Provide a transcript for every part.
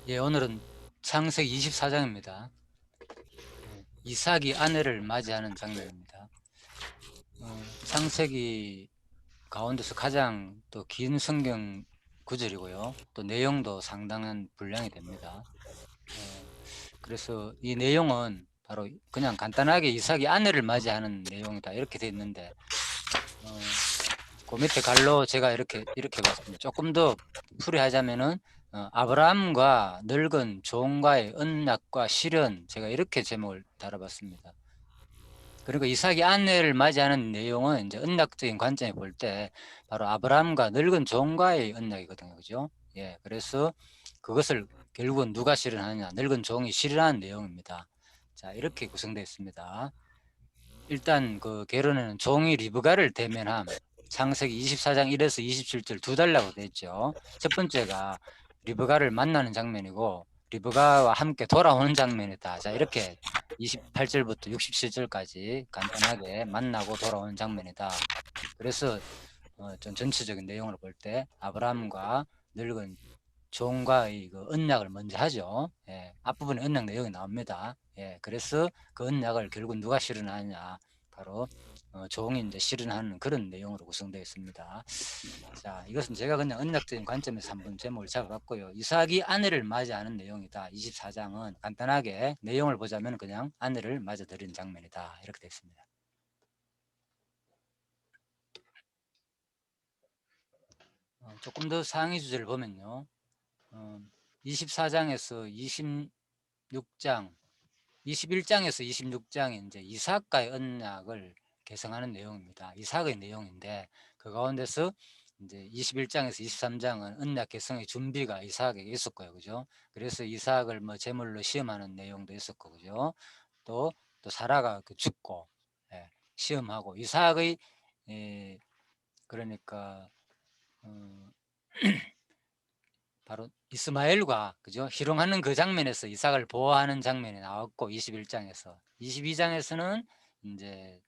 예, 오늘은 창세기 24장입니다. 이삭이 아내를 맞이하는 장면입니다. 창세기 가운데서 가장 또 긴 성경 구절이고요. 또 내용도 상당한 분량이 됩니다. 그래서 이 내용은 바로 그냥 간단하게 이삭이 아내를 맞이하는 내용이다 이렇게 돼 있는데, 그 밑에 갈로 제가 이렇게 봤습니다. 조금 더 풀이하자면은 아브라함과 늙은 종과의 언약과 실현, 제가 이렇게 제목을 달아봤습니다. 그리고 이삭이 아내를 맞이하는 내용은 이제 언약적인 관점에 볼 때 바로 아브라함과 늙은 종과의 언약이거든요, 그죠? 예, 그래서 그것을 결국은 누가 실현하느냐, 늙은 종이 실현하는 내용입니다. 자, 이렇게 구성되어 있습니다. 일단 그 결혼에는 종이 리브가를 대면함, 창세기 24장 1에서 27절 두 달라고 되어 있죠. 첫 번째가 리브가를 만나는 장면이고 리브가와 함께 돌아오는 장면이다. 자, 이렇게 28절부터 67절까지 간단하게 만나고 돌아오는 장면이다. 그래서 좀 전체적인 내용을 볼 때 아브라함과 늙은 종과의 그 언약을 먼저 하죠. 예, 앞부분에 언약 내용이 나옵니다. 예, 그래서 그 언약을 결국 누가 실현하느냐, 바로 종이 이제 실현하는 그런 내용으로 구성되어 있습니다. 자, 이것은 제가 그냥 언약적인 관점에서 한번 제목을 잡아봤고요. 이삭이 아내를 맞이하는 내용이다. 24장은 간단하게 내용을 보자면 그냥 아내를 맞아들이는 장면이다 이렇게 되어 있습니다. 조금 더 상위 주제를 보면요, 24장에서 26장, 21장에서 26장이 이제 이삭과의 언약을 개성하는 내용입니다. 이삭의 내용인데 그 가운데서 이제 21장에서 23장은 언약 개성의 준비가 이삭에게 있었고요, 그죠? 그래서 이삭을 뭐 제물로 시험하는 내용도 있었고, 그죠? 또 사라가 그 죽고, 예, 시험하고 이삭의, 예, 그러니까 어, 바로 이스마엘과, 그죠? 희롱하는 그 장면에서 이삭을 보호하는 장면이 나왔고, 21장에서 22장에서는 이제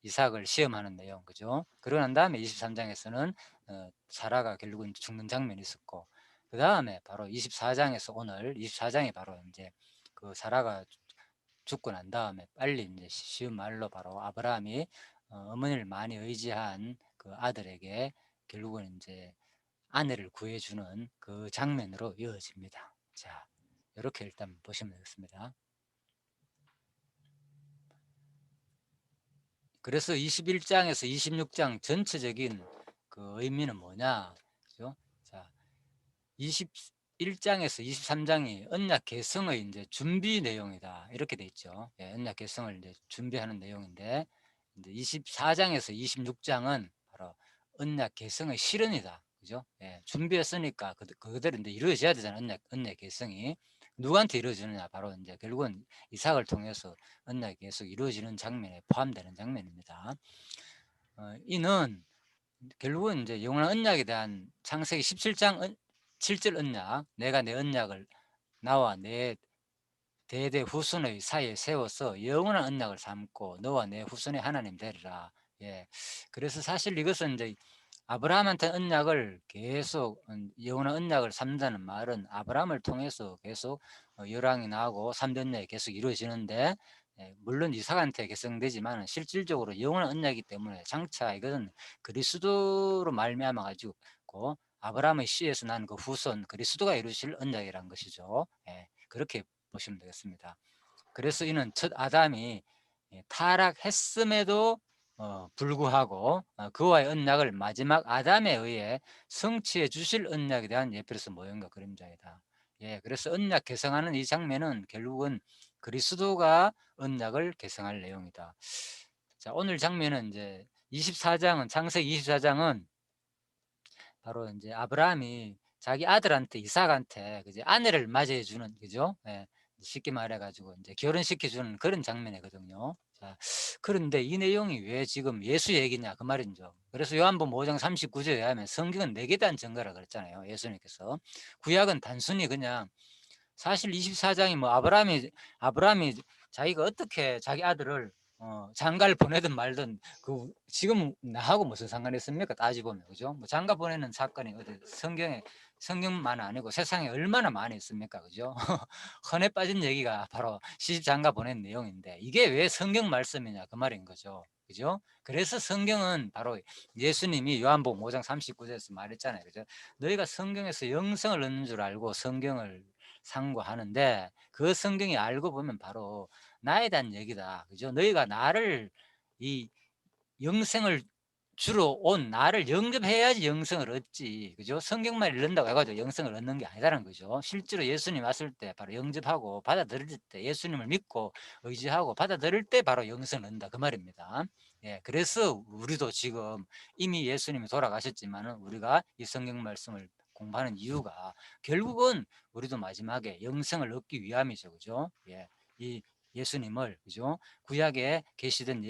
이삭을 시험하는 내용, 그죠? 그러고 난 다음에 23장에서는 사라가 결국은 죽는 장면이 있었고, 그 다음에 바로 24장에서 오늘 24장이 바로 이제 그 사라가 죽고 난 다음에 빨리 이제 쉬운 말로 바로 아브라함이 어머니를 많이 의지한 그 아들에게 결국은 이제 아내를 구해주는 그 장면으로 이어집니다. 자, 이렇게 일단 보시면 되겠습니다. 그래서 21장에서 26장 전체적인 그 의미는 뭐냐, 그죠? 자, 21장에서 23장이 언약 개성의 이제 준비 내용이다 이렇게 돼 있죠. 예, 언약 개성을 이제 준비하는 내용인데, 이제 24장에서 26장은 바로 언약 개성의 실현이다, 그죠? 예, 준비했으니까 그대로 이제 이루어져야 되잖아. 언약 개성이 누구한테 이루어지느냐, 바로 이제 결국은 이삭을 통해서 언약이 계속 이루어지는 장면에 포함되는 장면입니다. 이는 결국은 이제 영원한 언약에 대한 창세기 17장 7절 언약, 내가 내 언약을 나와 내 대대 후손의 사이에 세워서 영원한 언약을 삼고 너와 내 후손의 하나님 되리라. 예. 그래서 사실 이것은 이제 아브라함한테 언약을 계속 영원한 언약을 삼다는 말은 아브라함을 통해서 계속 열왕이 나고 3대 언약이 계속 이루어지는데, 예, 물론 이삭한테 개성되지만 실질적으로 영원한 언약이기 때문에 장차 이것은 그리스도로 말미암아 가지고 아브라함의 씨에서 난 그 후손 그리스도가 이루실 언약이란 것이죠. 예, 그렇게 보시면 되겠습니다. 그래서 이는 첫 아담이 타락했음에도 불구하고 그와의 언약을 마지막 아담에 의해 성취해 주실 언약에 대한 예표로서 모형과 그림자이다. 예, 그래서 언약 개성하는 이 장면은 결국은 그리스도가 언약을 개성할 내용이다. 자, 오늘 장면은 이제 24장은 창세기 24장은 바로 이제 아브라함이 자기 아들한테 이삭한테 그제 아내를 맞이해 주는, 그죠? 예, 쉽게 말해 가지고 이제 결혼시켜 주는 그런 장면이거든요. 자, 그런데 이 내용이 왜 지금 예수 얘기냐 그 말이죠. 그래서 요한복음 5장 39절에 의하면 성경은 내게 대한 증거라 그랬잖아요. 예수님께서. 구약은 단순히 그냥 사실 24장이 뭐 아브라함이 자기가 어떻게 자기 아들을 장가를 보내든 말든 지금 나하고 무슨 상관이 있습니까? 따지 보면 그죠? 뭐 장가 보내는 사건이 어디 성경만 아니고 세상에 얼마나 많이 있습니까? 그죠? 헌에 빠진 얘기가 바로 시집 장가 보낸 내용인데 이게 왜 성경 말씀이냐 그 말인 거죠. 그죠? 그래서 성경은 바로 예수님이 요한복음 5장 39절에서 말했잖아요. 그죠? 너희가 성경에서 영생을 얻는 줄 알고 성경을 상고하는데 그 성경이 알고 보면 바로 나에 대한 얘기다. 그죠? 너희가 나를 이 영생을 주로 온 나를 영접해야지 영생을 얻지. 그죠? 성경만 읽는다고 해가지고 영생을 얻는 게 아니다는 거죠. 실제로 예수님 왔을 때 바로 영접하고 받아들일 때 예수님을 믿고 의지하고 받아들일 때 바로 영생을 얻는다. 그 말입니다. 예, 그래서 우리도 지금 이미 예수님이 돌아가셨지만은 우리가 이 성경 말씀을 공부하는 이유가 결국은 우리도 마지막에 영생을 얻기 위함이죠. 그죠? 예. 이 예수님을 그죠? 구약에 계시던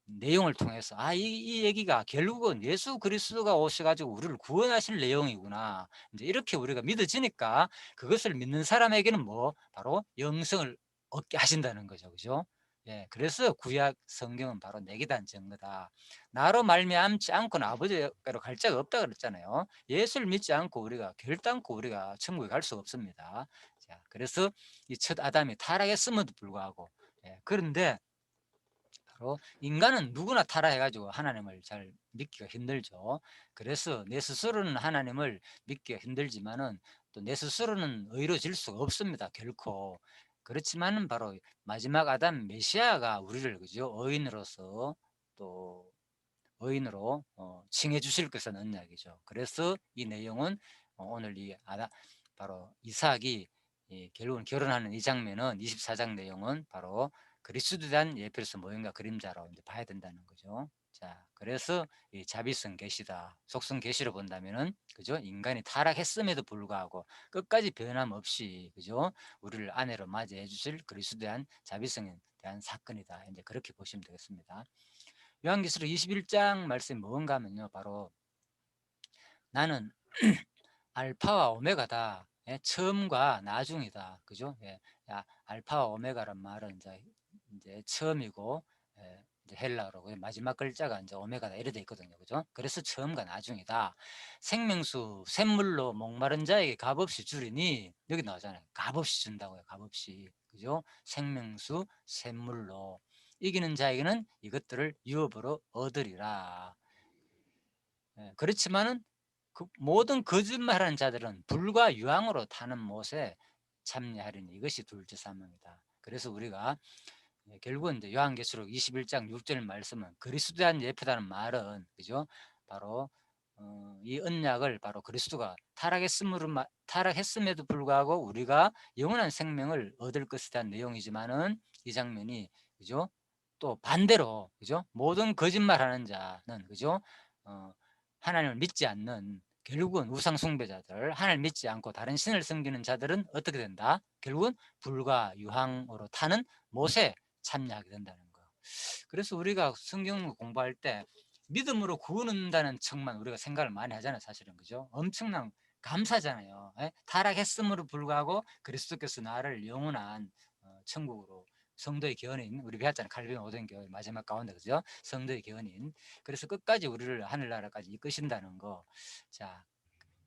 내용을 통해서 이 얘기가 결국은 예수 그리스도가 오셔가지고 우리를 구원하실 내용이구나. 이제 이렇게 우리가 믿어지니까 그것을 믿는 사람에게는 뭐 바로 영생을 얻게 하신다는 거죠. 그죠? 예, 그래서 구약 성경은 바로 내게 단 증거다. 나로 말미암지 않고는 아버지께로 갈 자가 없다 그랬잖아요. 예수를 믿지 않고 우리가 결단코 우리가 천국에 갈 수가 없습니다. 자, 그래서 이 첫 아담이 타락했음에도 불구하고 그런데 바로 인간은 누구나 타락해가지고 하나님을 잘 믿기가 힘들죠. 그래서 내 스스로는 하나님을 믿기가 힘들지만은 또 내 스스로는 의로질 수가 없습니다. 결코. 그렇지만은 바로 마지막 아담 메시아가 우리를 그죠 의인으로서 또 의인으로 칭해 주실 것은 언약이죠. 그래서 이 내용은 오늘 바로 이삭이 결국은 결혼하는 이 장면은 24장 내용은 바로 그리스도에 대한 예표로서 모형과 그림자로 이제 봐야 된다는 거죠. 자, 그래서 이 자비성 계시다. 속성 계시로 본다면은 그죠? 인간이 타락했음에도 불구하고 끝까지 변함없이 그죠? 우리를 아내로 맞이해 주실 그리스도에 대한 자비성에 대한 사건이다. 이제 그렇게 보시면 되겠습니다. 요한계시록 21장 말씀이 뭔가 하면요. 바로 나는 알파와 오메가다. 예, 처음과 나중이다. 그죠? 예, 알파와 오메가란 말은 이제 처음이고, 이제 헬라어로 마지막 글자가 이제 오메가다 이래 돼 있거든요. 그죠? 그래서 처음과 나중이다. 생명수, 샘물로 목마른 자에게 값없이 주리니 여기 나오잖아요. 값없이 준다고요. 값없이. 그죠? 생명수, 샘물로. 이기는 자에게는 이것들을 유업으로 얻으리라. 예, 그렇지만은 그 모든 거짓말하는 자들은 불과 유황으로 타는 못에 참여하리니 이것이 둘째 사명이다. 그래서 우리가 결국은 이제 요한계시록 21장 6절 말씀은 그리스도에 대한 예표다는 말은 그죠? 바로 이 언약을 바로 그리스도가 타락했음에도 불구하고 우리가 영원한 생명을 얻을 것에 대한 내용이지만은 이 장면이 그죠? 또 반대로 그죠? 모든 거짓말하는 자는 그죠? 어, 하나님을 믿지 않는 결국은 우상 숭배자들, 하나님을 믿지 않고 다른 신을 섬기는 자들은 어떻게 된다? 결국은 불과 유황으로 타는 못에 참여하게 된다는 거. 그래서 우리가 성경 공부할 때 믿음으로 구원한다는 척만 우리가 생각을 많이 하잖아요. 사실은 그죠? 엄청난 감사잖아요. 타락했음으로 불구하고 그리스도께서 나를 영원한 천국으로 성도의 견인 우리 배웠잖아요. 칼빈 오den교회 마지막 가운데 그죠? 성도의 견인. 그래서 끝까지 우리를 하늘나라까지 이끄신다는 거. 자,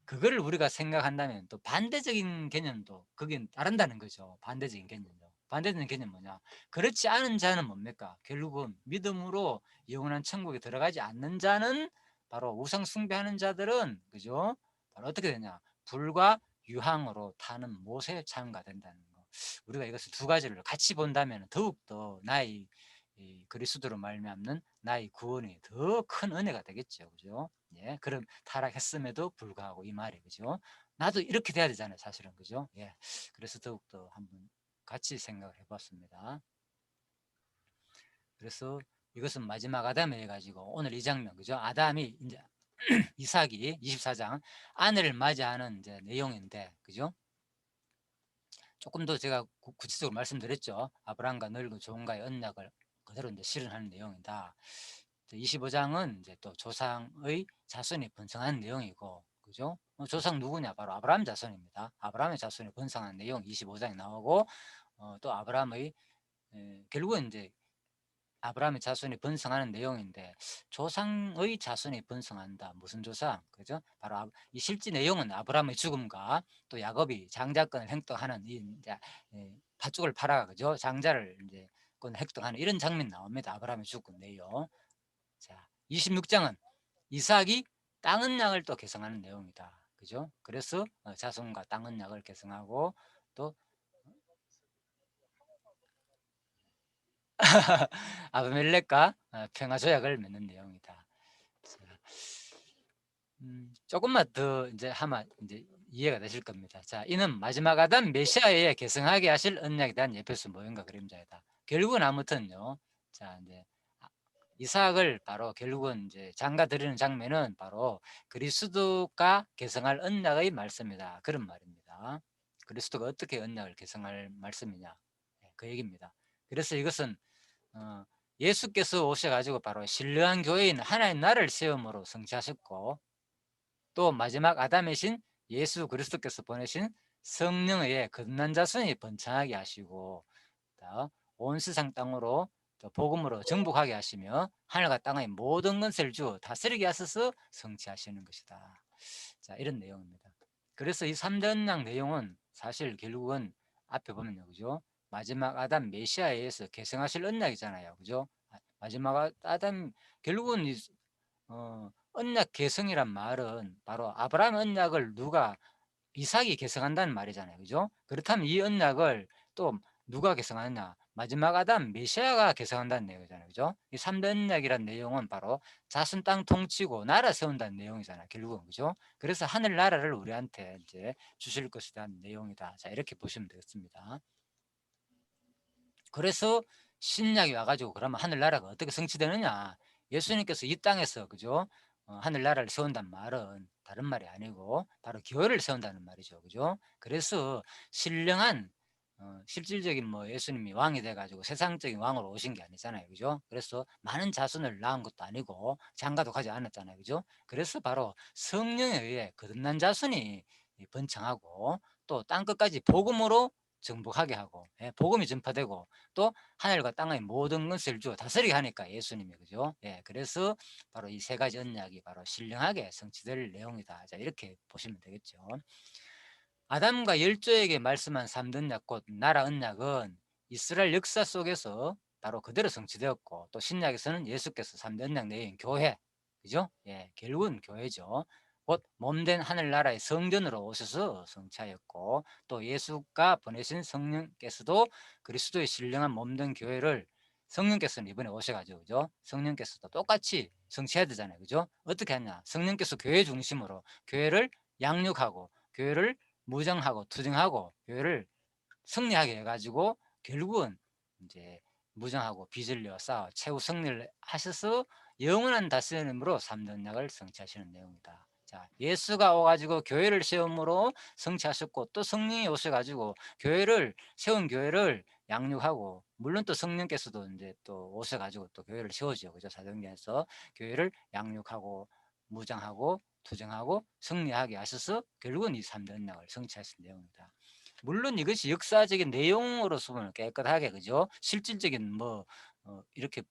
그거를 우리가 생각한다면 또 반대적인 개념도 거긴 따른다는 거죠. 반대적인 개념도. 반대적인 개념 뭐냐? 그렇지 않은 자는 뭡니까? 결국은 믿음으로 영원한 천국에 들어가지 않는 자는 바로 우상 숭배하는 자들은 그죠? 바로 어떻게 되냐? 불과 유황으로 타는 못에 참가된다는 거. 우리가 이것을 두 가지를 같이 본다면 더욱더 나의 그리스도로 말미암는 나의 구원이 더 큰 은혜가 되겠죠. 그죠? 예, 그럼 타락했음에도 불구하고 이 말이 그죠? 나도 이렇게 돼야 되잖아요, 사실은 그죠? 예, 그래서 더욱더 한번 같이 생각을 해봤습니다. 그래서 이것은 마지막 아담에 해가지고 오늘 이 장면 그죠? 아담이 이제 이삭이 24장 아내를 맞이하는 이제 내용인데 그죠? 조금 더 제가 구체적으로 말씀드렸죠. 아브라함과 늙은 종과의 언약을 그대로 이제 실현하는 내용이다. 25장은 이제 또 조상의 자손이 번성하는 내용이고, 그죠? 조상 누구냐? 바로 아브라함 자손입니다. 아브라함의 자손이 번성하는 내용 25장에 나오고, 또 아브라함의 결국은 이제 아브라함의 자손이 번성하는 내용인데 조상의 자손이 번성한다. 무슨 조상? 그죠? 바로 이 실제 내용은 아브라함의 죽음과 또 야곱이 장자권을 획득하는 이 이제 팥죽을 팔아 그죠? 장자를 이제 획득하는 이런 장면 나옵니다. 아브라함의 죽음 내용. 자, 26장은 이삭이 땅 언약을 또 계승하는 내용이다. 그죠? 그래서 자손과 땅 언약을 계승하고 또 아비멜렉과 평화 조약을 맺는 내용이다. 자, 조금만 더 이제 하면 이제 이해가 되실 겁니다. 자, 이는 마지막 아담 메시아에 계승하게 하실 언약에 대한 에베소 모형과 그림자이다. 결국은 아무튼요. 자, 이제 이삭을 바로 결국은 이제 장가 드리는 장면은 바로 그리스도가 계승할 언약의 말씀이다. 그런 말입니다. 그리스도가 어떻게 언약을 계승할 말씀이냐. 그 얘기입니다. 그래서 이것은 예수께서 오셔가지고 바로 신령한 교회인 하나님 나라를 세움으로 성취하셨고 또 마지막 아담이신 예수 그리스도께서 보내신 성령에 의해 거듭난 자손이 번창하게 하시고 온 세상 땅으로 복음으로 정복하게 하시며 하늘과 땅의 모든 것을 주어 다스리게 하셔서 성취하시는 것이다. 자, 이런 내용입니다. 그래서 이 3대 언약 내용은 사실 결국은 앞에 보면요, 그죠? 마지막 아담 메시아에 의해서 계승하실 언약이잖아요, 그죠? 마지막 아담 결국은 언약 계승이란 말은 바로 아브라함 언약을 누가 이삭이 계승한다는 말이잖아요, 그죠? 그렇다면 이 언약을 또 누가 계승하느냐? 마지막 아담 메시아가 계승한다는 내용이잖아요, 그죠? 이 3대 언약이란 내용은 바로 자손 땅 통치고 나라 세운다는 내용이잖아요, 결국은, 그죠? 그래서 하늘 나라를 우리한테 이제 주실 것에 대한 내용이다. 자, 이렇게 보시면 되겠습니다. 그래서 신약이 와가지고 그러면 하늘나라가 어떻게 성취되느냐? 예수님께서 이 땅에서 그죠? 하늘나라를 세운단 말은 다른 말이 아니고 바로 교회를 세운다는 말이죠, 그죠? 그래서 신령한 실질적인 뭐 예수님이 왕이 돼가지고 세상적인 왕으로 오신 게 아니잖아요, 그죠? 그래서 많은 자손을 낳은 것도 아니고 장가도 가지 않았잖아요, 그죠? 그래서 바로 성령에 의해 거듭난 자손이 번창하고 또 땅끝까지 복음으로 정복하게 하고 복음이 전파되고 또 하늘과 땅의 모든 것을 주어 다스리게 하니까 예수님이 그죠? 그래서 바로 이 세 가지 언약이 바로 신령하게 성취될 내용이다. 자, 이렇게 보시면 되겠죠. 아담과 열조에게 말씀한 3대 언약 곧 나라 언약은 이스라엘 역사 속에서 바로 그대로 성취되었고 또 신약에서는 예수께서 3대 언약 내인 교회 그죠? 결국은 교회죠. 곧 몸된 하늘나라의 성전으로 오셔서 성취하였고 또 예수가 보내신 성령께서도 그리스도의 신령한 몸된 교회를 성령께서는 이번에 오셔가지고 그죠? 성령께서도 똑같이 성취해야 되잖아요, 그죠? 어떻게 하냐? 성령께서 교회 중심으로 교회를 양육하고 교회를 무정하고 투정하고 교회를 승리하게 해가지고 결국은 이제 무정하고 비전리와 싸워 최후 승리를 하셔서 영원한 다스림으로 3대 언약을 성취하시는 내용이다. 자, 예수가 와가지고 교회를 세움으로 성취하셨고 또 성령이 오셔가지고 교회를 세운 교회를 양육하고 물론 또 성령께서도 이제 또 오셔가지고 또 교회를 세우죠, 그죠? 사도행전에서 교회를 양육하고 무장하고 투정하고 승리하게 하셔서 결국은 이 3대 언약을 성취하신 내용이다. 물론 이것이 역사적인 내용으로서 보면 깨끗하게 그죠? 실질적인 뭐 이렇게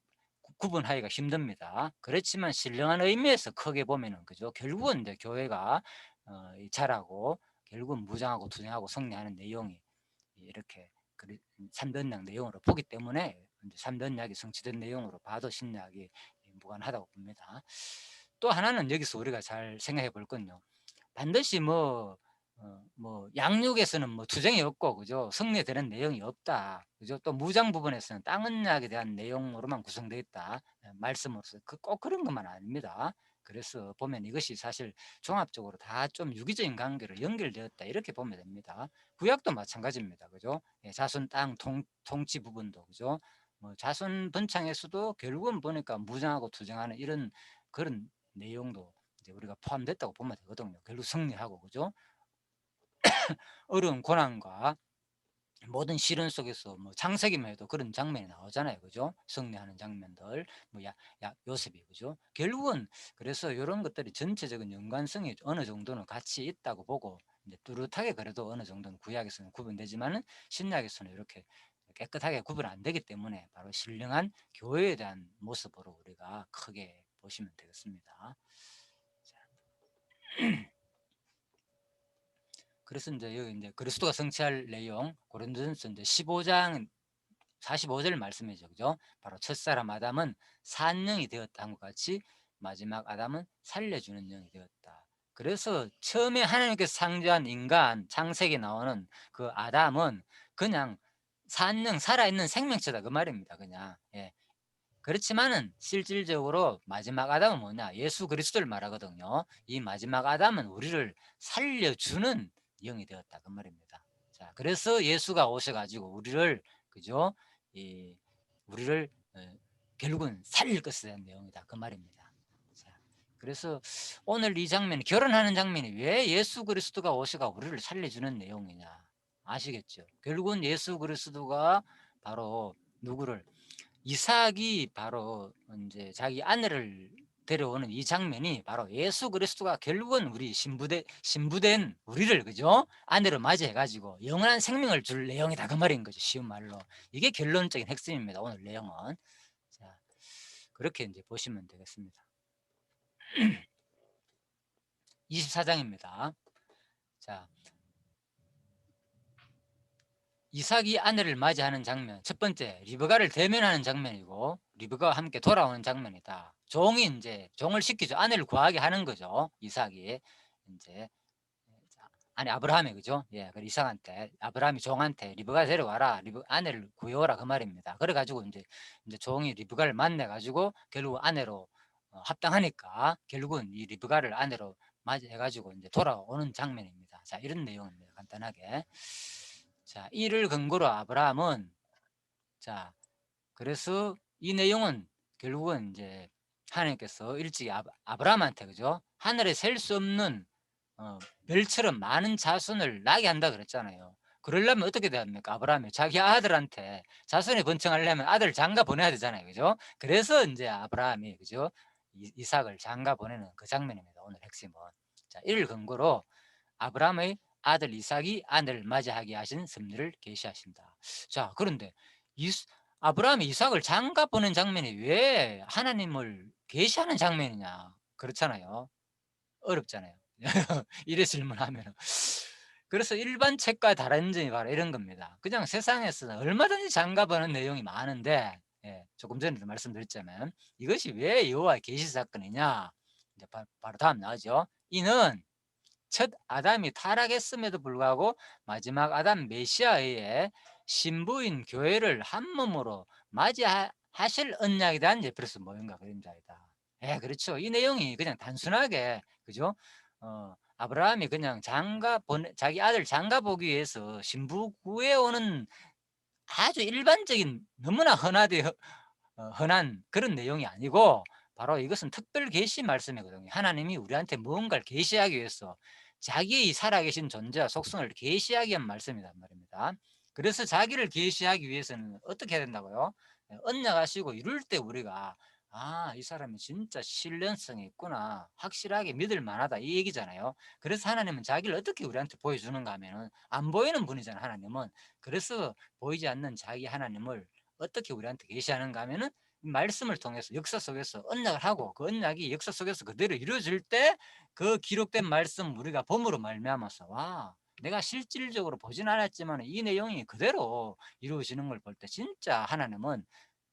구분하기가 힘듭니다. 그렇지만 신령한 의미에서 크게 보면은 그죠? 결국은 이제 교회가 자라고 결국은 무장하고 투쟁하고 승리하는 내용이 이렇게 3대 언약 내용으로 보기 때문에 3대 언약이 성취된 내용으로 봐도 신약이 무관하다고 봅니다. 또 하나는 여기서 우리가 잘 생각해 볼 건요. 반드시 뭐 양육에서는 뭐 투쟁이 없고 그죠? 승리되는 내용이 없다. 그죠? 또 무장 부분에서는 땅 언약에 대한 내용으로만 구성되어 있다. 말씀으로서 꼭 그런 것만 아닙니다. 그래서 보면 이것이 사실 종합적으로 다 좀 유기적인 관계로 연결되었다 이렇게 보면 됩니다. 구약도 마찬가지입니다. 그죠? 자손 땅 통치 부분도 그죠? 뭐 자손 번창에서도 결국은 보니까 무장하고 투쟁하는 이런 그런 내용도 이제 우리가 포함됐다고 보면 되거든요. 결국 승리하고 그죠? 어려운 고난과 모든 시련 속에서 뭐 창세기만 해도 그런 장면이 나오잖아요, 그죠? 승리하는 장면들, 뭐 요셉이 그죠? 결국은 그래서 이런 것들이 전체적인 연관성이 어느 정도는 같이 있다고 보고 이제 뚜렷하게 그래도 어느 정도는 구약에서는 구분되지만은 신약에서는 이렇게 깨끗하게 구분 안 되기 때문에 바로 신령한 교회에 대한 모습으로 우리가 크게 보시면 되겠습니다. 자, 그래서 이제 여기 이제 그리스도가 성취할 내용 고린도전서 이제 15장 45절 말씀이죠. 그죠? 바로 첫사람 아담은 산 영이 되었다 한 것 같이 마지막 아담은 살려주는 영이 되었다. 그래서 처음에 하나님께서 창조한 인간 창세기 나오는 그 아담은 그냥 산영 살아있는 생명체다 그 말입니다. 그냥 예. 그렇지만은 실질적으로 마지막 아담은 뭐냐? 예수 그리스도를 말하거든요. 이 마지막 아담은 우리를 살려주는 영이 되었다 그 말입니다. 자, 그래서 예수가 오셔가지고 우리를 그죠? 이 우리를 결국은 살릴 것에 대한 내용이다 그 말입니다. 자, 그래서 오늘 이 장면이 결혼하는 장면이 왜 예수 그리스도가 오셔가 우리를 살려주는 내용이냐 아시겠죠? 결국은 예수 그리스도가 바로 누구를 이삭이 바로 이제 자기 아내를 데려오는 이 장면이 바로 예수 그리스도가 결국은 우리 신부된 우리를 그죠? 아내로 맞이해 가지고 영원한 생명을 줄 내용이다 그 말인 거죠. 쉬운 말로. 이게 결론적인 핵심입니다. 오늘 내용은. 자, 그렇게 이제 보시면 되겠습니다. 24장입니다. 자, 이삭이 아내를 맞이하는 장면 첫 번째 리브가를 대면하는 장면이고 리브가와 함께 돌아오는 장면이다. 종이 이제 종을 시키죠. 아내를 구하게 하는 거죠. 이삭이 이제 아니 아브라함이 그죠? 예, 그 이삭한테 아브라함이 종한테 리브가 데려와라, 아내를 구해오라 그 말입니다. 그래가지고 이제 종이 리브가를 만나가지고 결국 아내로 합당하니까 결국은 이 리브가를 아내로 맞이해가지고 이제 돌아오는 장면입니다. 자, 이런 내용입니다. 간단하게. 자, 이를 근거로 아브라함은 자, 그래서 이 내용은 결국은 이제 하나님께서 일찍이 아브라함한테 그죠? 하늘에 셀 수 없는 별처럼 많은 자손을 낳게 한다 그랬잖아요. 그러려면 어떻게 돼야 합니까? 아브라함이 자기 아들한테 자손이 번창하려면 아들 장가 보내야 되잖아요. 그죠? 그래서 이제 아브라함이 그죠? 이삭을 장가 보내는 그 장면입니다. 오늘 핵심은. 자, 이를 근거로 아브라함의 아들 이삭이 아내를 맞이하게 하신 섭리를 계시하신다. 자, 그런데 아브라함이 이삭을 장가 보낸 장면이 왜 하나님을 계시하는 장면이냐? 그렇잖아요. 어렵잖아요. 이래 질문하면. 그래서 일반 책과 다른 점이 바로 이런 겁니다. 그냥 세상에서는 얼마든지 장가 보는 내용이 많은데 예, 조금 전에도 말씀드렸자면 이것이 왜 여호와의 계시 사건이냐? 이제 바로 다음 나오죠. 이는 첫 아담이 타락했음에도 불구하고 마지막 아담 메시아의 신부인 교회를 한 몸으로 맞이하실 언약에 대한 예표로서 모형과 그림자이다. 예, 그렇죠. 이 내용이 그냥 단순하게 그죠? 아브라함이 그냥 자기 아들 장가 보기 위해서 신부 구해오는 아주 일반적인 너무나 흔한 그런 내용이 아니고 바로 이것은 특별 계시 말씀이거든요. 하나님이 우리한테 무언가를 계시하기 위해서 자기의 살아계신 존재와 속성을 계시하기 위한 말씀이란 말입니다. 그래서 자기를 계시하기 위해서는 어떻게 해야 된다고요? 언약하시고 이룰 때 우리가 이 사람이 진짜 신뢰성이 있구나, 확실하게 믿을 만하다 이 얘기잖아요. 그래서 하나님은 자기를 어떻게 우리한테 보여주는가 하면은 안 보이는 분이잖아요. 하나님은. 그래서 보이지 않는 자기 하나님을 어떻게 우리한테 계시하는가 하면은 말씀을 통해서 역사 속에서 언약을 하고 그 언약이 역사 속에서 그대로 이루어질 때 그 기록된 말씀 우리가 봄으로 말미암아서 와 내가 실질적으로 보진 않았지만 이 내용이 그대로 이루어지는 걸 볼 때 진짜 하나님은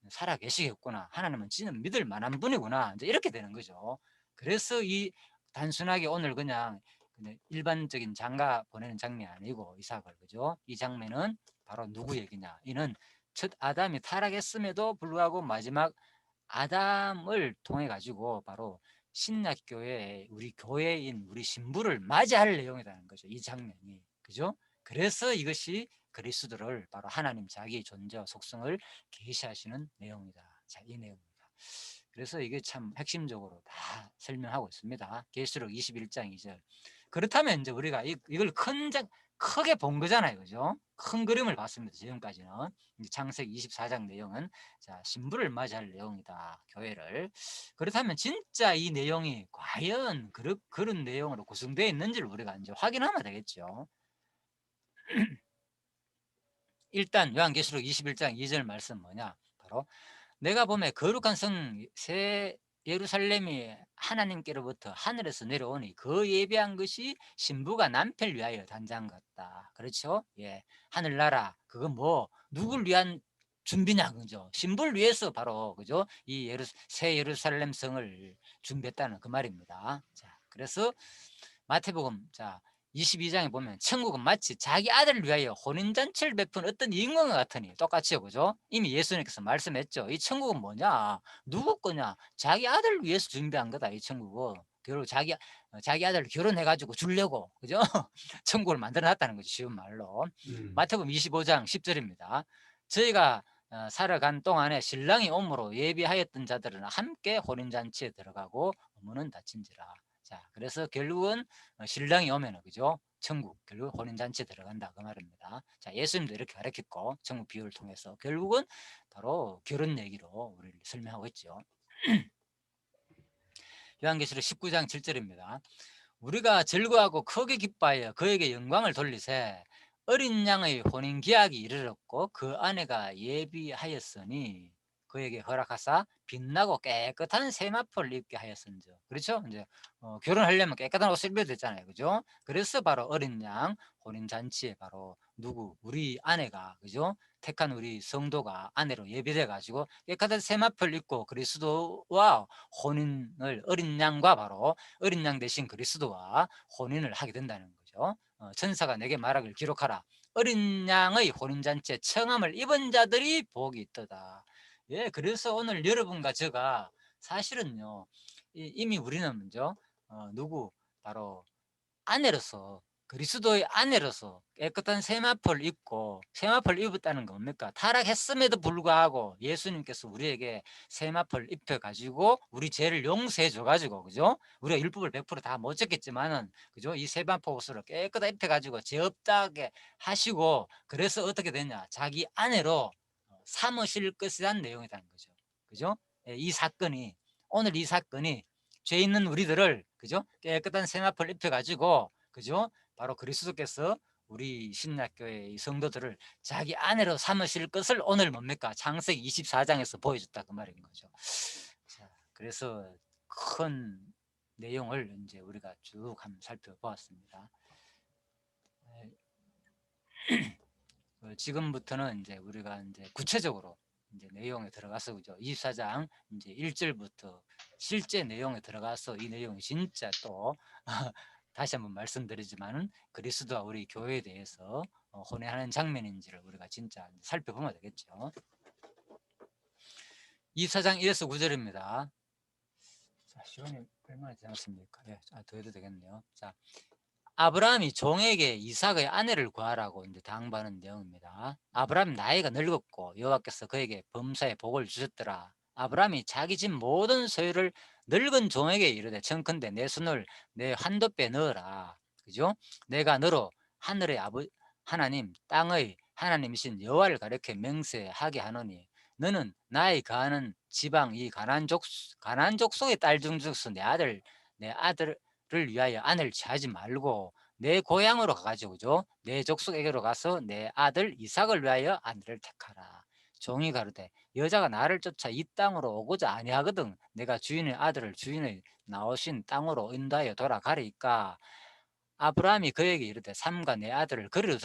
살아 계시겠구나, 하나님은 진짜 믿을 만한 분이구나, 이제 이렇게 되는 거죠. 그래서 이 단순하게 오늘 그냥 일반적인 장가 보내는 장면이 아니고 이삭을 그죠? 이 장면은 바로 누구 얘기냐? 이는 첫 아담이 타락했음에도 불구하고 마지막 아담을 통해 가지고 바로 신약교회의 우리 교회인 우리 신부를 맞이할 내용이라는 거죠. 이 장면이. 그죠? 그래서 이것이 그리스도를 바로 하나님 자기의 존재와 속성을 계시하시는 내용이다. 자, 이 내용입니다. 그래서 이게 참 핵심적으로 다 설명하고 있습니다. 계시록 21장 2절. 그렇다면 이제 우리가 이걸 크게 본 거잖아요. 그죠? 큰 그림을 봤습니다. 지금까지는. 이제 창세기 24장 내용은 자, 신부를 맞이할 내용이다. 교회를. 그렇다면 진짜 이 내용이 과연 그런 내용으로 구성되어 있는지를 우리가 이제 확인하면 되겠죠. 일단 요한계시록 21장 2절 말씀 뭐냐? 바로 내가 보매 거룩한 성 새 예루살렘이 하나님께로부터 하늘에서 내려오니 그 예비한 것이 신부가 남편을 위하여 단장 같다. 그렇죠? 예. 하늘나라 그건 뭐 누굴 위한 준비냐 그죠? 신부를 위해서 바로 그죠? 이 새 예루살렘 성을 준비했다는 그 말입니다. 자, 그래서 마태복음 자 22장에 보면 천국은 마치 자기 아들을 위하여 혼인잔치를 베푼 어떤 임금과 같으니 똑같이요 그죠? 이미 예수님께서 말씀했죠. 이 천국은 뭐냐? 누구 거냐? 자기 아들을 위해서 준비한 거다 이 천국은. 결국 자기 아들을 결혼해 가지고 주려고 그죠? 천국을 만들어 놨다는 거죠. 쉬운 말로. 마태복음 25장 10절입니다. 저희가 살아간 동안에 신랑이 오므로 예비하였던 자들은 함께 혼인잔치에 들어가고 어머는 다친지라. 자, 그래서 결국은 신랑이 오면은 그죠? 천국 결국 혼인잔치에 들어간다 그 말입니다. 자, 예수님도 이렇게 가르쳤고 천국 비유를 통해서 결국은 바로 결혼 얘기로 우리를 설명하고 있죠. 요한계시록 19장 7절입니다. 우리가 즐거워하고 크게 기뻐하여 그에게 영광을 돌리세 어린 양의 혼인 기약이 이르렀고 그 아내가 예비하였으니 그에게 허락하사 빛나고 깨끗한 세마포를 입게 하였은즉. 그렇죠? 이제 결혼하려면 깨끗한 옷을 입어야 되잖아요. 그죠? 그래서 바로 어린 양 혼인 잔치에 바로 누구 우리 아내가 그죠? 택한 우리 성도가 아내로 예비돼 가지고 깨끗한 세마포를 입고 그리스도와 혼인을 어린 양과 바로 어린 양 대신 그리스도와 혼인을 하게 된다는 거죠. 천사가 내게 말하길 기록하라. 어린 양의 혼인잔치에 청함을 입은 자들이 복이 있도다. 예, 그래서 오늘 여러분과 제가 사실은요, 이미 우리는 먼저, 누구, 바로 아내로서 그리스도의 아내로서 깨끗한 세마포를 입고 세마포를 입었다는 건 뭡니까? 타락했음에도 불구하고 예수님께서 우리에게 세마포를 입혀 가지고 우리 죄를 용서해 줘 가지고 그죠? 우리가 율법을 100%다 못 지켰지만은 그죠? 이 세마포 옷으로 깨끗하게 입혀 가지고 죄 없다게 하시고 그래서 어떻게 되냐? 자기 아내로 삼으실 것이란 내용이라는 거죠. 그죠? 예, 이 사건이 오늘 이 사건이 죄 있는 우리들을 그죠? 깨끗한 세마포를 입혀 가지고 그죠? 바로 그리스도께서 우리 신약교회의 성도들을 자기 아내로 삼으실 것을 오늘 뭡니까? 창세기 24장에서 보여줬다 그 말인 거죠. 자, 그래서 큰 내용을 이제 우리가 쭉 한번 살펴보았습니다. 지금부터는 이제 우리가 이제 구체적으로 이제 내용에 들어가서 그죠? 24장 이제 1절부터 실제 내용에 들어가서 이 내용이 진짜 또 다시 한번 말씀드리지만은 그리스도와 우리 교회에 대해서 혼회하는 장면인지를 우리가 진짜 살펴보면 되겠죠. 24장 1에서 9절입니다. 자, 시간이 얼마나 지났습니까? 예, 더 해도 되겠네요. 자, 아브라함이 종에게 이삭의 아내를 구하라고 이제 당부하는 내용입니다. 아브라함 나이가 늙었고 여호와께서 그에게 범사에 복을 주셨더라. 아브라함이 자기 집 모든 소유를 늙은 종에게 이르되 청컨대 내 손을 내 환도뼈에 넣어라. 그죠? 내가 너로 하늘의 하나님 땅의 하나님이신 여호와를 가리켜 맹세하게 하노니 너는 나의 가는 지방 이 가나안 족속의 딸 중에서 내 아들을 위하여 아내를 취하지 말고 내 고향으로 가가지고 그죠? 내 족속에게로 가서 내 아들 이삭을 위하여 아내를 택하라. 종이 가로되 여자가 나를 쫓아 이 땅으로 오고자 아니하거든 내가 주인의 아들을 주인의 나오신 땅으로 인도하여 돌아가리까. 아브라함이 그에게 이르되 삼가 내 아들을 그리로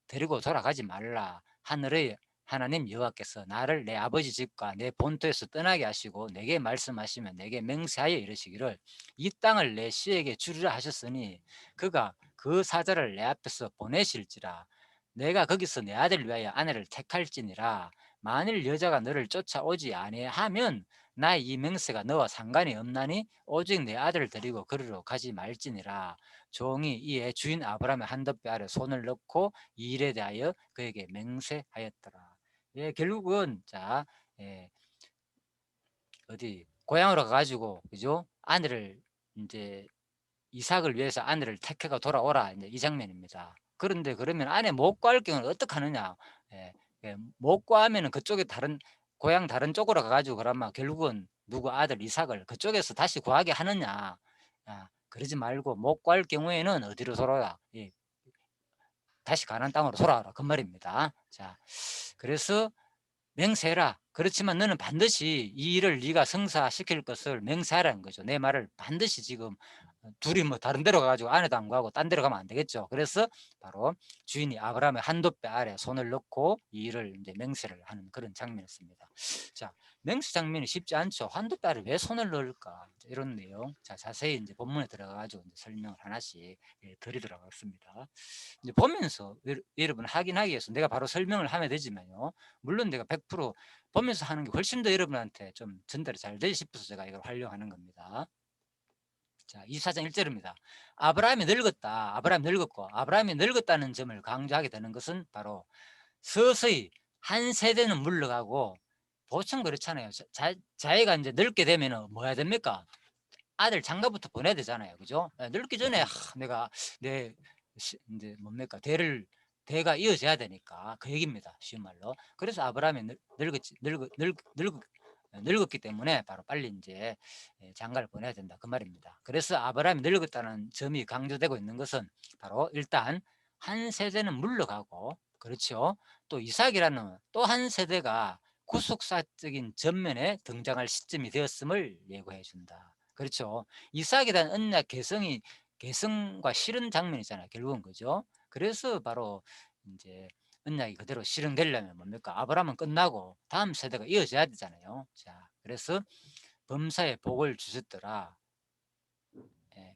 데리고 돌아가지 말라. 하늘의 하나님 여호와께서 나를 내 아버지 집과 내 본토에서 떠나게 하시고 내게 말씀하시며 내게 맹세하여 이르시기를 이 땅을 내 씨에게 주리라 하셨으니 그가 그 사자를 내 앞에서 보내실지라. 내가 거기서 내 아들을 위하여 아내를 택할지니라. 만일 여자가 너를 쫓아오지 아니하면 나의 이 맹세가 너와 상관이 없나니 오직 내 아들을 데리고 그리로 가지 말지니라. 종이 이에 주인 아브라함의 한덮배 아래 손을 넣고 이 일에 대하여 그에게 맹세하였더라. 예, 결국은 자, 예, 어디 고향으로 가가지고 그죠? 아내를 이제 이삭을 위해서 아내를 택해가 돌아오라 이제 이 장면입니다. 그런데 그러면 아내 못 구할 경우는 어떻게 하느냐? 예, 못 구하면은 그쪽에 고향 다른 쪽으로 가가지고 그러면 결국은 누구 아들 이삭을 그쪽에서 다시 구하게 하느냐? 그러지 말고 못 구할 경우에는 어디로 돌아라? 예, 다시 가나안 땅으로 돌아와라 그 말입니다. 자, 그래서 맹세해라. 그렇지만 너는 반드시 이 일을 네가 성사시킬 것을 맹세하라는 거죠. 내 말을 반드시 지금 둘이 뭐 다른 데로 가가지고 아내도 안 구하고 딴 데로 가면 안 되겠죠. 그래서 바로 주인이 아브라함의 한돛배 아래 손을 넣고 이 일을 이제 맹세를 하는 그런 장면이었습니다. 자, 맹세 장면이 쉽지 않죠. 한돛배 아래 왜 손을 넣을까? 이런 내용. 자, 자세히 이제 본문에 들어가가지고 이제 설명을 하나씩 드리도록 하겠습니다. 이제 보면서 여러분 확인하기 위해서 내가 바로 설명을 하면 되지만요. 물론 내가 100% 보면서 하는 게 훨씬 더 여러분한테 좀 전달이 잘 되지 싶어서 제가 이걸 활용하는 겁니다. 자, 24장 1절입니다. 아브라함이 늙었다. 아브라함이 늙었고, 아브라함이 늙었다는 점을 강조하게 되는 것은 바로 서서히 한 세대는 물러가고, 보통 그렇잖아요. 자기가 이제 늙게 되면 뭐 해야 됩니까? 아들 장가부터 보내야 되잖아요. 그죠? 늙기 전에 내가 내 이제 뭡니까? 대가 이어져야 되니까 그 얘기입니다. 쉬운 말로. 그래서 아브라함이 늙었기 때문에 바로 빨리 이제 장가를 보내야 된다 그 말입니다. 그래서 아브라함이 늙었다는 점이 강조되고 있는 것은 바로 일단 한 세대는 물러가고, 그렇죠. 또 이삭이라는 또 한 세대가 구속사적인 전면에 등장할 시점이 되었음을 예고해 준다. 그렇죠. 이삭에 대한 언약 개성과 실현 장면이잖아요. 결국은 그죠. 그래서 바로 이제 언약이 그대로 실현되려면 뭡니까? 아브라함은 끝나고 다음 세대가 이어져야 되잖아요. 자, 그래서 범사에 복을 주셨더라.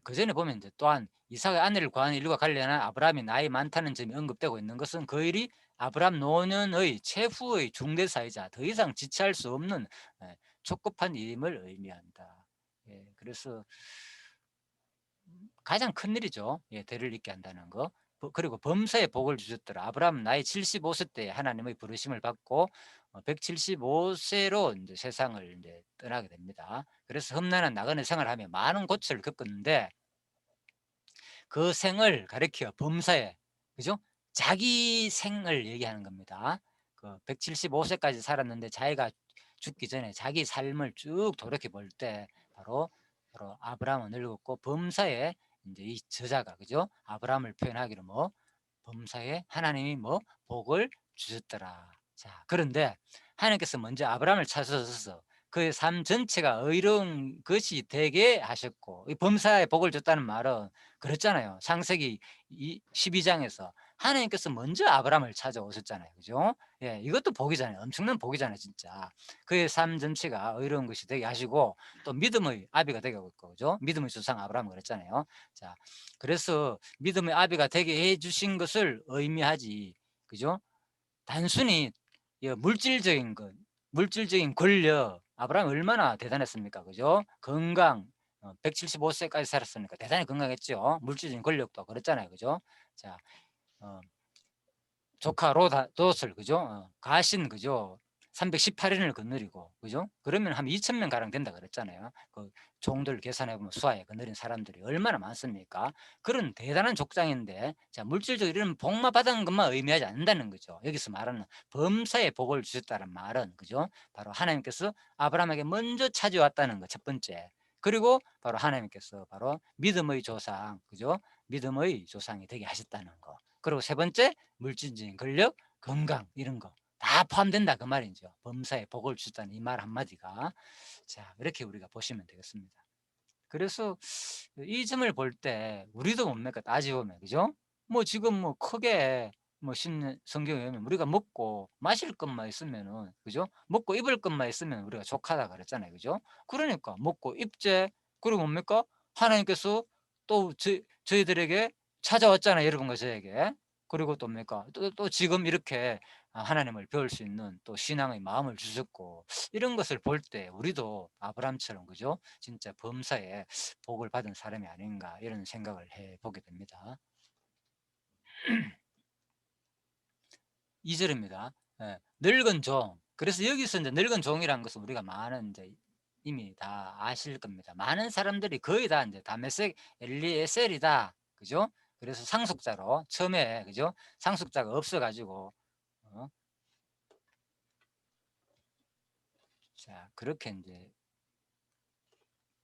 그 전에 보면 이제 또한 이삭의 아내를 구하는 일과 관련한 아브라함이 나이 많다는 점이 언급되고 있는 것은 그 일이 아브라함 노년의 최후의 중대사이자 더 이상 지체할 수 없는 촉급한 일임을 의미한다. 그래서 가장 큰 일이죠. 대를 잇게 한다는 거. 그리고 범사에 복을 주셨더라. 아브라함은 나이 75세 때 하나님의 부르심을 받고 175세로 이제 세상을 이제 떠나게 됩니다. 그래서 험난한 나그네 생활하며 많은 고초를 겪었는데 그 생을 가리켜 범사에, 그죠? 자기 생을 얘기하는 겁니다. 그 175세까지 살았는데 자기가 죽기 전에 자기 삶을 쭉 돌이켜 볼 때 바로 아브라함은 늙었고 범사에 이제 이 저자가, 그죠? 아브라함을 표현하기로 뭐 범사에 하나님이 뭐 복을 주셨더라. 자, 그런데 하나님께서 먼저 아브라함을 찾으셔서 그의 삶 전체가 의로운 것이 되게 하셨고, 이 범사에 복을 줬다는 말은 그랬잖아요. 창세기 12장에서 하나님께서 먼저 아브라함을 찾아오셨잖아요. 그죠? 이것도 복이잖아요. 엄청난 복이잖아요, 진짜. 그의 삶 전체가 의로운 것이 되게 하시고, 또 믿음의 아비가 되게 하고 있고, 그죠? 믿음의 조상 아브라함 그랬잖아요. 자, 그래서 믿음의 아비가 되게 해 주신 것을 의미하지, 그죠? 단순히 물질적인 권력, 아브라함이 얼마나 대단했습니까? 그죠? 건강, 175세까지 살았으니까 대단히 건강했죠. 물질적인 권력도 그렇잖아요. 그죠? 자, 어, 조카 롯을, 그죠? 가신, 그죠? 318인을 거느리고, 그죠? 그러면 한 2,000명 가량 된다 그랬잖아요. 그 종들 계산해보면 수하에 거느린 사람들이 얼마나 많습니까? 그런 대단한 족장인데, 자, 물질적으로 이런 복만 받은 것만 의미하지 않는다는 거죠. 여기서 말하는 범사에 복을 주셨다는 말은, 그죠? 바로 하나님께서 아브라함에게 먼저 찾아왔다는 거, 첫 번째. 그리고 바로 하나님께서 바로 믿음의 조상, 그죠? 믿음의 조상이 되게 하셨다는 거. 그리고 세 번째, 물질적인 권력, 건강 이런 거 다 포함된다 그 말이죠. 범사에 복을 주셨다는 이 말 한마디가. 자, 이렇게 우리가 보시면 되겠습니다. 그래서 이 점을 볼 때 우리도 뭡니까 따지보면, 그죠? 뭐 지금 뭐 크게 뭐 성경에 보면 우리가 먹고 마실 것만 있으면은, 그죠? 먹고 입을 것만 있으면 우리가 족하다 그랬잖아요. 그죠? 그러니까 먹고 입제, 그리고 뭡니까? 하나님께서 또 저희들에게 찾아왔잖아요. 여러분과 저에게. 그리고 또 뭡니까? 또 지금 이렇게 하나님을 배울 수 있는 또 신앙의 마음을 주셨고, 이런 것을 볼 때 우리도 아브라함처럼, 그죠? 진짜 범사에 복을 받은 사람이 아닌가 이런 생각을 해보게 됩니다. 2절입니다. 늙은 종. 그래서 여기서 이제 늙은 종이라는 것은 우리가 많은 이제 이미 다 아실 겁니다. 많은 사람들이 거의 다 이제 다메섹 엘리에셀이다. 그죠? 그래서 상속자로 처음에, 그죠? 상속자가 없어가지고 어? 자, 그렇게 이제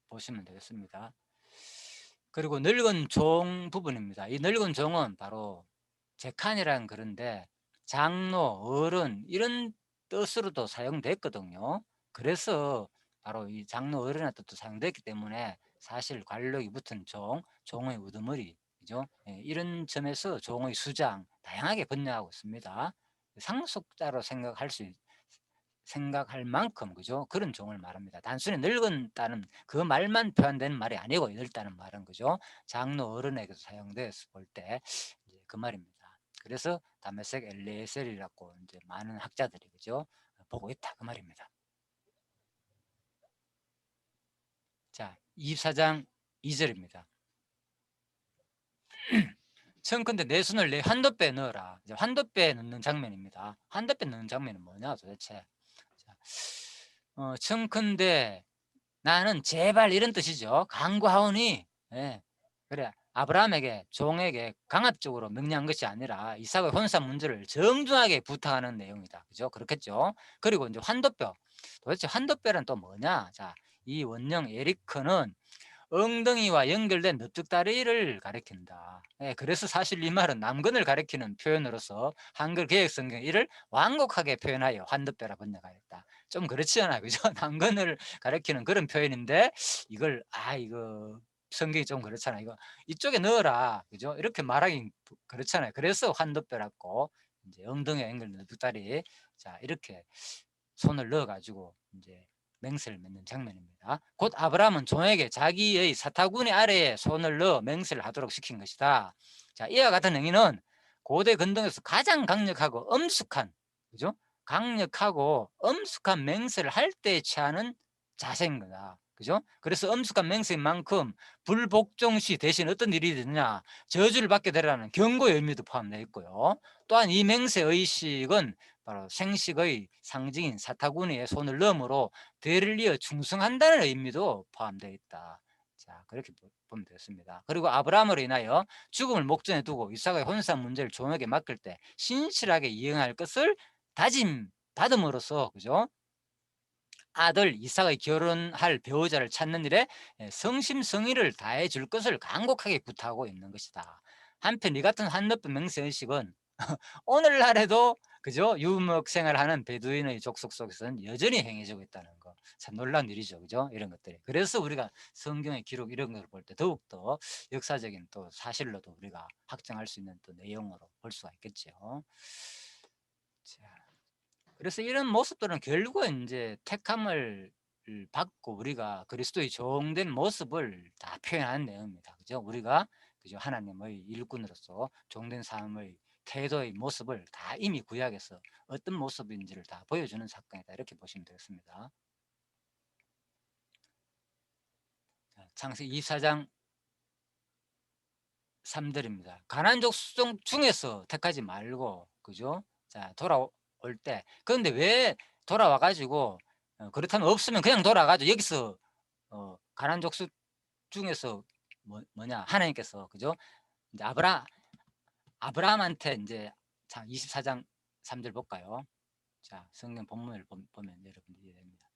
보시면 되겠습니다. 그리고 늙은 종 부분입니다. 이 늙은 종은 바로 제칸이란 그런데 장로, 어른 이런 뜻으로도 사용됐거든요. 그래서 바로 이 장로, 어른의 뜻도 사용됐기 때문에 사실 관록이 붙은 종, 종의 우두머리, 그죠? 예, 이런 점에서 종의 수장 다양하게 번역하고 있습니다. 상속자로 생각할 만큼, 그죠? 그런 종을 말합니다. 단순히 늙은다는 그 말만 표현되는 말이 아니고, 늙다는 말은, 그죠? 장로 어른에게도 사용돼서 볼 때 그 말입니다. 그래서 다메섹 엘리에셀이라고 이제 많은 학자들이, 그죠? 보고 있다 그 말입니다. 자, 24장 2절입니다. 청컨대 내 손을 내 환도배에 넣어라. 이제 환도배에 넣는 장면입니다. 환도배에 넣는 장면은 뭐냐 도대체? 자, 청컨대 나는 제발 이런 뜻이죠. 간구하오니, 예, 그래 아브라함에게 종에게 강압적으로 명령한 것이 아니라 이삭의 혼산 문제를 정중하게 부탁하는 내용이다. 그죠? 그렇겠죠. 그리고 이제 환도뼈, 도대체 환도뼈는 또 뭐냐? 자, 이 원령 에리크는 엉덩이와 연결된 넓적다리를 가리킨다. 예, 그래서 사실 이 말은 남근을 가리키는 표현으로서 한글 개혁성경 이를 완곡하게 표현하여 환도뼈라 번역하였다. 좀 그렇지 않아요, 그죠? 남근을 가리키는 그런 표현인데 이걸 이거 성경이 좀 그렇잖아요. 이거 이쪽에 넣어라, 그죠? 이렇게 말하기 그렇잖아요. 그래서 환도뼈라고 이제 엉덩이와 연결된 넓적다리, 자 이렇게 손을 넣어가지고 이제 맹세를 맺는 장면입니다. 곧 아브라함은 종에게 자기의 사타구니 아래에 손을 넣어 맹세를 하도록 시킨 것이다. 자, 이와 같은 행위는 고대 근동에서 가장 강력하고 엄숙한, 그죠? 강력하고 엄숙한 맹세를 할 때 취하는 자세인 거다. 그죠? 그래서 엄숙한 맹세인 만큼 불복종 시 대신 어떤 일이 되느냐, 저주를 받게 되라는 경고의 의미도 포함되어 있고요. 또한 이 맹세 의식은 바로 생식의 상징인 사타구니에 손을 넣음으로 대를 이어 충성한다는 의미도 포함되어 있다. 자, 그렇게 보면 되겠습니다. 그리고 아브라함으로 인하여 죽음을 목전에 두고 이삭의 혼산 문제를 종에게 맡길 때 신실하게 이행할 것을 다짐받음으로써, 그죠? 아들 이삭의 결혼할 배우자를 찾는 일에 성심성의를 다해 줄 것을 간곡하게 부탁하고 있는 것이다. 한편 이 같은 한너프 맹세의식은 오늘날에도, 그죠? 유목 생활하는 베두인의 족속 속에서는 여전히 행해지고 있다는 거. 참 놀라운 일이죠. 그죠? 이런 것들이. 그래서 우리가 성경의 기록 이런 걸 볼 때 더욱더 역사적인 또 사실로도 우리가 확정할 수 있는 또 내용으로 볼 수가 있겠죠. 자, 그래서 이런 모습들은 결국은 이제 택함을 받고 우리가 그리스도의 종된 모습을 다 표현하는 내용입니다. 그죠? 우리가, 그죠? 하나님의 일꾼으로서 종된 삶의 태도의 모습을 다 이미 구약에서 어떤 모습인지를 다 보여주는 사건이다. 이렇게 보시면 되겠습니다. 창세기 24장 3절입니다. 가나안 족속 중에서 택하지 말고, 그죠? 자, 돌아올 때. 그런데 왜 돌아와 가지고 그렇다면 없으면 그냥 돌아가 가지고 여기서 가나안 족속 중에서 뭐냐 하나님께서, 그죠? 이제 아브라함한테 이제 자 24장 3절 볼까요? 자, 성경 본문을 보면 여러분들 이해됩니다.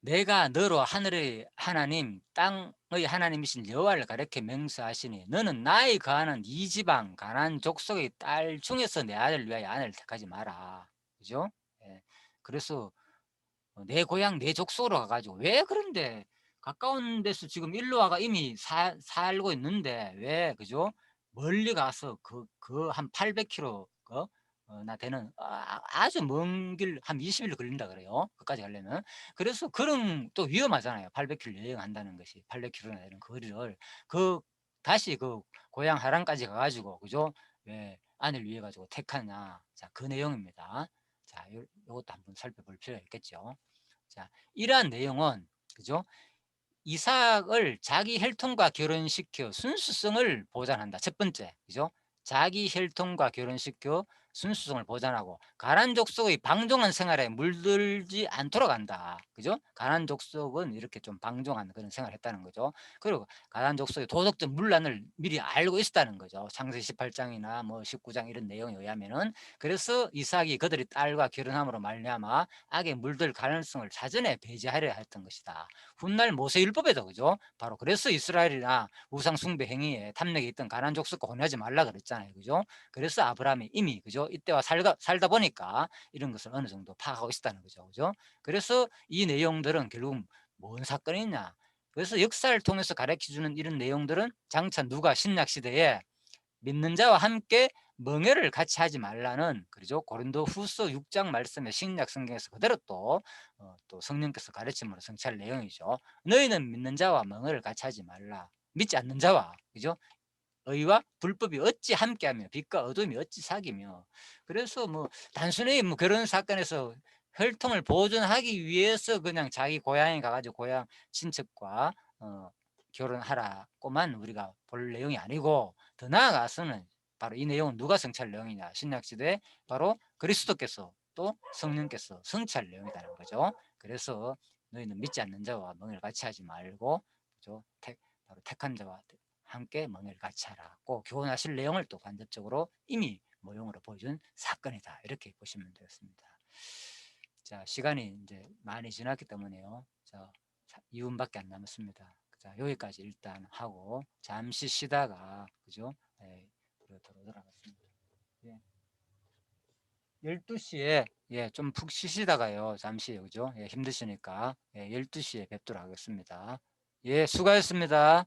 내가 너로 하늘의 하나님 땅의 하나님이신 여호와를 가리켜 맹세하시니 너는 나의 거하는 이 지방 가나안 족속의 딸 중에서 내 아들을 위하여 아내를 택하지 마라. 그죠? 예. 그래서 내 고향 내 족속으로 가가지고 왜 그런데 가까운 데서 지금 일로 와가 이미 살고 있는데 왜, 그죠? 멀리 가서 그 한 800km 나 되는 아주 먼 길 한 20일 걸린다 그래요. 그까지 가려면. 그래서 그런 또 위험하잖아요. 800km 여행한다는 것이 800km나 되는 거리를 그 다시 그 고향 하란까지 가가지고, 그죠? 왜 아내를 위해 가지고 택하냐. 자, 그 내용입니다. 자, 요것도 한번 살펴볼 필요가 있겠죠. 자, 이러한 내용은, 그죠? 이삭을 자기 혈통과 결혼시켜 순수성을 보장한다. 첫 번째, 그죠? 자기 혈통과 결혼시켜 순수성을 보존하고 가난 족속의 방종한 생활에 물들지 않도록 한다. 그죠? 가난 족속은 이렇게 좀 방종한 그런 생활을 했다는 거죠. 그리고 가난 족속의 도덕적 문란을 미리 알고 있었다는 거죠. 창세기 18장이나 뭐 19장 이런 내용에 의하면은. 그래서 이삭이 그들의 딸과 결혼함으로 말미암아 악에 물들 가능성을 사전에 배제하려 했던 것이다. 훗날 모세율법에도 그죠? 바로 그래서 이스라엘이나 우상 숭배 행위에 탐닉에 있던 가난 족속과 혼하지 말라 그랬잖아요. 그죠? 그래서 아브라함이 이미 그죠? 이때와 살다 보니까 이런 것을 어느 정도 파악하고 있었다는 거죠. 그죠? 그래서 이 내용들은 결국 뭔 사건이냐? 그래서 역사를 통해서 가르쳐 주는 이런 내용들은 장차 누가 신약 시대에 믿는 자와 함께 멍해를 같이 하지 말라는 그죠? 고린도 후서 6장 말씀에 신약 성경에서 그대로 또 성령께서 가르침으로 성취할 내용이죠. 너희는 믿는 자와 멍해를 같이 하지 말라. 믿지 않는 자와 그죠? 의와 불법이 어찌 함께하며 빛과 어둠이 어찌 사귀며. 그래서 뭐 단순히 뭐 그런 사건에서 혈통을 보존하기 위해서 그냥 자기 고향에 가가지고 고향 친척과 결혼하라고만 우리가 볼 내용이 아니고, 더 나아가서는 바로 이 내용은 누가 성취할 내용이냐? 신약시대에 바로 그리스도께서 또 성령께서 성취할 내용이라는 거죠. 그래서 너희는 믿지 않는 자와 멍을 같이 하지 말고 그죠? 바로 택한 자와 함께 멍을 같이 하라고 교훈하실 내용을 또 간접적으로 이미 모형으로 보여준 사건이다. 이렇게 보시면 되겠습니다. 자, 시간이 이제 많이 지났기 때문에요. 자, 2분밖에 안 남았습니다. 자, 여기까지 일단 하고 잠시 쉬다가 그죠? 예, 돌아가겠습니다. 예. 12시에 예, 좀 푹 쉬시다가요. 잠시 그죠? 예, 힘드시니까 예, 12시에 뵙도록 하겠습니다. 예, 수고하셨습니다.